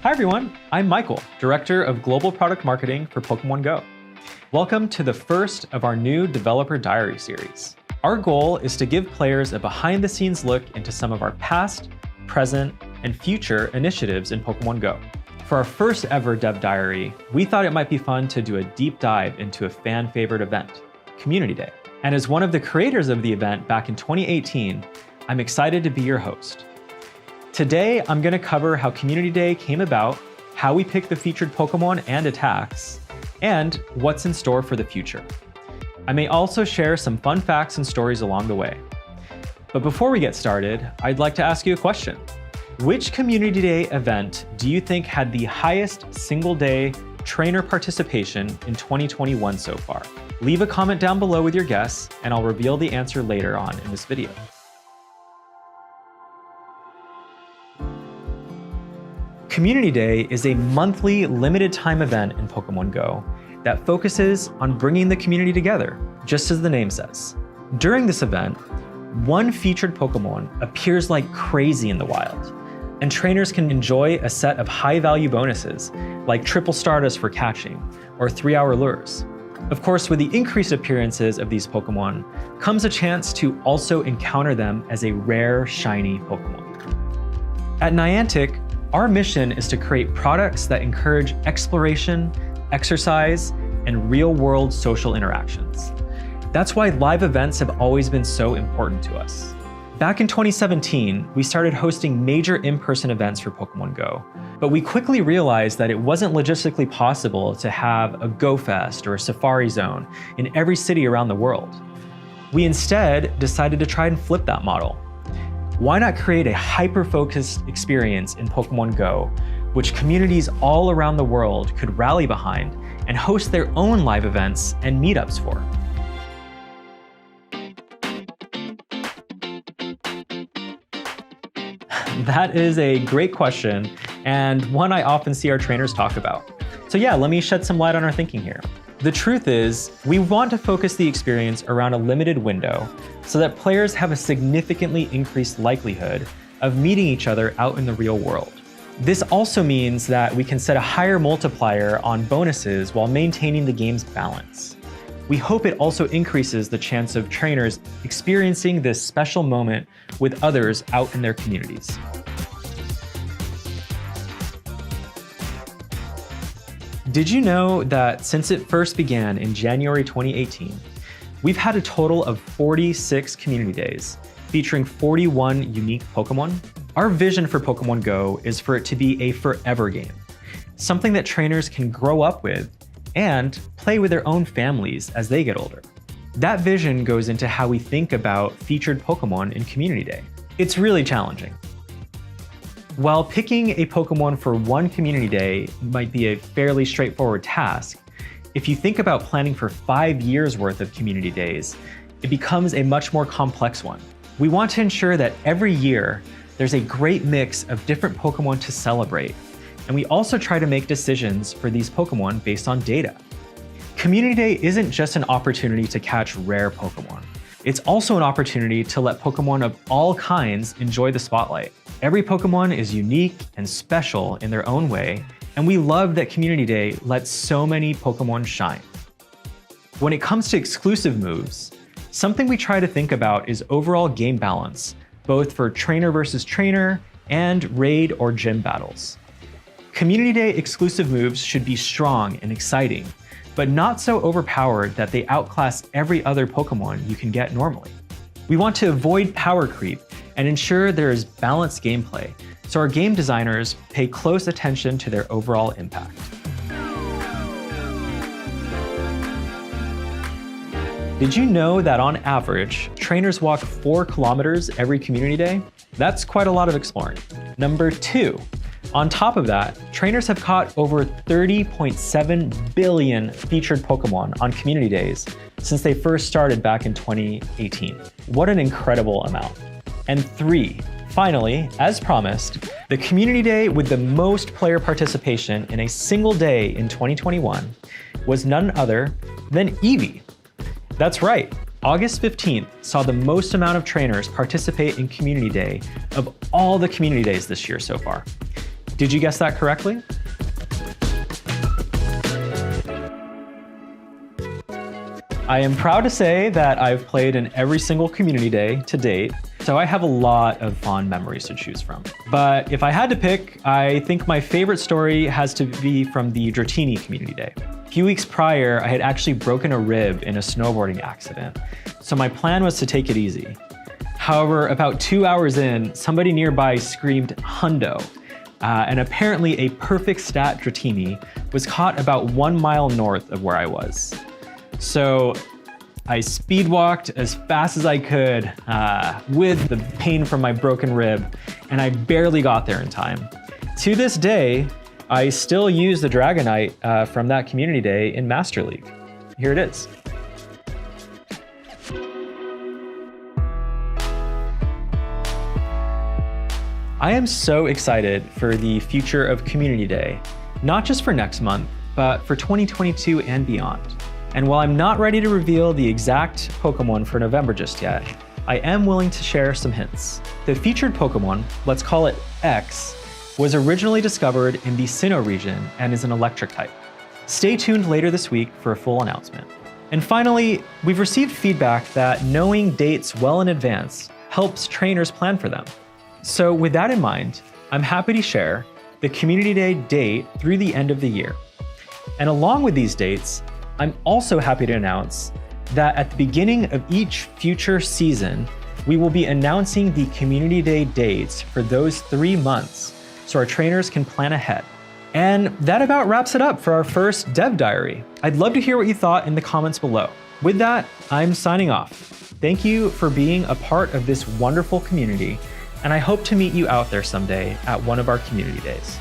Hi everyone, I'm Michael, Director of Global Product Marketing for Pokemon Go. Welcome to the first of our new Developer Diary series. Our goal is to give players a behind-the-scenes look into some of our past, present, and future initiatives in Pokemon Go. For our first ever Dev Diary, we thought it might be fun to do a deep dive into a fan-favorite event, Community Day. And as one of the creators of the event back in 2018, I'm excited to be your host. Today, I'm going to cover how Community Day came about, how we picked the featured Pokemon and attacks, and what's in store for the future. I may also share some fun facts and stories along the way. But before we get started, I'd like to ask you a question. Which Community Day event do you think had the highest single-day trainer participation in 2021 so far? Leave a comment down below with your guess, and I'll reveal the answer later on in this video. Community Day is a monthly limited time event in Pokemon Go that focuses on bringing the community together, just as the name says. During this event, one featured Pokemon appears like crazy in the wild, and trainers can enjoy a set of high-value bonuses like triple Stardust for catching or 3-hour lures. Of course, with the increased appearances of these Pokemon comes a chance to also encounter them as a rare, shiny Pokemon. At Niantic, our mission is to create products that encourage exploration, exercise, and real-world social interactions. That's why live events have always been so important to us. Back in 2017, we started hosting major in-person events for Pokemon Go, but we quickly realized that it wasn't logistically possible to have a Go Fest or a Safari Zone in every city around the world. We instead decided to try and flip that model. Why not create a hyper-focused experience in Pokemon Go, which communities all around the world could rally behind and host their own live events and meetups for? That is a great question, and one I often see our trainers talk about. So yeah, let me shed some light on our thinking here. The truth is, we want to focus the experience around a limited window so that players have a significantly increased likelihood of meeting each other out in the real world. This also means that we can set a higher multiplier on bonuses while maintaining the game's balance. We hope it also increases the chance of trainers experiencing this special moment with others out in their communities. Did you know that since it first began in January 2018, we've had a total of 46 community days featuring 41 unique Pokemon? Our vision for Pokemon Go is for it to be a forever game, something that trainers can grow up with and play with their own families as they get older. That vision goes into how we think about featured Pokemon in Community Day. It's really challenging. While picking a Pokemon for one Community Day might be a fairly straightforward task, if you think about planning for 5 years worth of Community Days, it becomes a much more complex one. We want to ensure that every year there's a great mix of different Pokemon to celebrate, and we also try to make decisions for these Pokemon based on data. Community Day isn't just an opportunity to catch rare Pokemon. It's also an opportunity to let Pokemon of all kinds enjoy the spotlight. Every Pokemon is unique and special in their own way, and we love that Community Day lets so many Pokemon shine. When it comes to exclusive moves, something we try to think about is overall game balance, both for trainer versus trainer and raid or gym battles. Community Day exclusive moves should be strong and exciting, but not so overpowered that they outclass every other Pokemon you can get normally. We want to avoid power creep and ensure there is balanced gameplay, so our game designers pay close attention to their overall impact. Did you know that on average, trainers walk 4 kilometers every Community Day? That's quite a lot of exploring. Number 2, on top of that, trainers have caught over 30.7 billion featured Pokemon on Community Days since they first started back in 2018. What an incredible amount. And 3, finally, as promised, the Community Day with the most player participation in a single day in 2021 was none other than Eevee. That's right, August 15th saw the most amount of trainers participate in Community Day of all the Community Days this year so far. Did you guess that correctly? I am proud to say that I've played in every single community day to date, so I have a lot of fond memories to choose from. But if I had to pick, I think my favorite story has to be from the Dratini community day. A few weeks prior, I had actually broken a rib in a snowboarding accident, so my plan was to take it easy. However, about 2 hours in, somebody nearby screamed "hundo," and apparently a perfect stat Dratini was caught about 1 mile north of where I was. So I speed walked as fast as I could with the pain from my broken rib, and I barely got there in time. To this day, I still use the Dragonite from that community day in Master League. Here it is. I am so excited for the future of Community Day, not just for next month, but for 2022 and beyond. And while I'm not ready to reveal the exact Pokemon for November just yet, I am willing to share some hints. The featured Pokemon, let's call it X, was originally discovered in the Sinnoh region and is an electric type. Stay tuned later this week for a full announcement. And finally, we've received feedback that knowing dates well in advance helps trainers plan for them. So with that in mind, I'm happy to share the Community Day date through the end of the year. And along with these dates, I'm also happy to announce that at the beginning of each future season, we will be announcing the Community Day dates for those 3 months so our trainers can plan ahead. And that about wraps it up for our first Dev Diary. I'd love to hear what you thought in the comments below. With that, I'm signing off. Thank you for being a part of this wonderful community, and I hope to meet you out there someday at one of our community days.